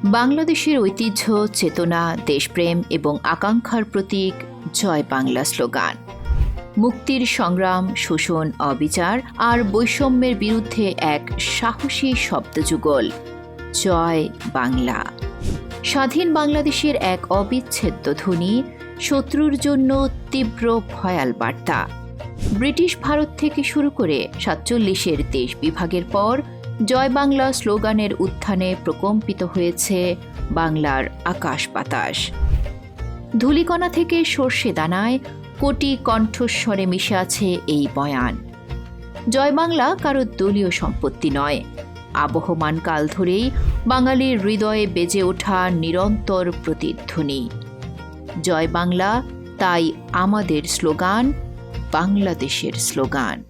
বাংলাদেশের ঐতিহ্য, চেতনা, দেশপ্রেম এবং আকাঙ্ক্ষার প্রতীক জয় বাংলা স্লোগান। মুক্তির সংগ্রাম, শোষণ, অবিচার আর বৈষম্যের বিরুদ্ধে এক সাহসী শব্দযুগল, জয় বাংলা। স্বাধীন বাংলাদেশের এক অবিচ্ছেদ্য ধ্বনি, শত্রুর জন্য তীব্র ভয়াল বার্তা। ব্রিটিশ ভারত থেকে শুরু করে ৪৭-এর দেশ বিভাগের পর জয় বাংলা স্লোগানের উত্থানে প্রকম্পিত হয়েছে বাংলার আকাশ বাতাস। ধূলিকণা থেকে সর্ষে দানায় কোটি কণ্ঠস্বরে মিশে আছে এই বয়ান। জয় বাংলা কারো দলীয় সম্পত্তি নয়, আবহমান কাল ধরেই বাঙালির হৃদয়ে বেজে ওঠা নিরন্তর প্রতিধ্বনি। জয় বাংলা তাই আমাদের স্লোগান, বাংলাদেশের স্লোগান।